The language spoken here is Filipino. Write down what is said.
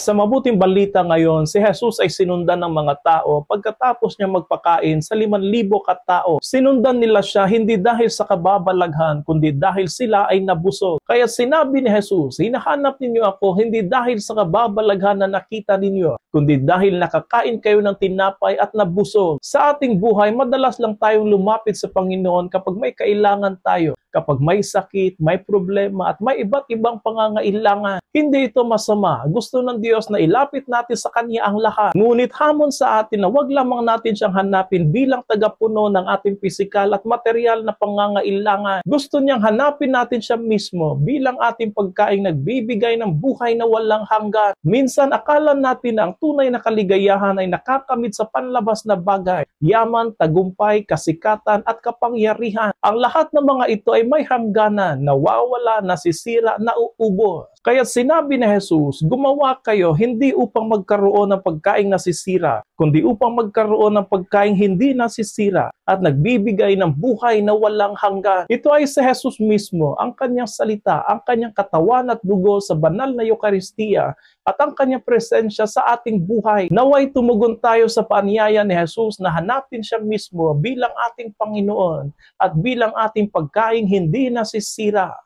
Sa mabuting balita ngayon, si Jesus ay sinundan ng mga tao pagkatapos niya magpakain sa 5,000 katao. Sinundan nila siya hindi dahil sa kababalaghan, kundi dahil sila ay nabusog. Kaya sinabi ni Jesus, hinahanap ninyo ako hindi dahil sa kababalaghan na nakita ninyo, kundi dahil nakakain kayo ng tinapay at nabusog. Sa ating buhay, madalas lang tayong lumapit sa Panginoon kapag may kailangan tayo. Kapag may sakit, may problema, at may iba't ibang pangangailangan. Hindi ito masama. Gusto ng Diyos na ilapit natin sa Kanya ang lahat. Ngunit hamon sa atin na wag lamang natin siyang hanapin bilang tagapuno ng ating pisikal at material na pangangailangan. Gusto niyang hanapin natin siya mismo bilang ating pagkaing nagbibigay ng buhay na walang hanggan. Minsan akala natin na ang tunay na kaligayahan ay nakakamit sa panlabas na bagay. Yaman, tagumpay, kasikatan at kapangyarihan. Ang lahat ng mga ito ay may hangganan, nawawala, nasisira, nauubos. Kaya sinabi ni Jesus, gumawa kayo hindi upang magkaroon ng pagkaing nasisira, kundi upang magkaroon ng pagkaing hindi nasisira at nagbibigay ng buhay na walang hanggan. Ito ay si Jesus mismo, ang kanyang salita, ang kanyang katawan at dugo sa banal na Eucharistia at ang kanyang presensya sa ating buhay. Naway tumugon tayo sa paanyaya ni Jesus na hanapin siya mismo bilang ating Panginoon at bilang ating pagkaing hindi nasisira.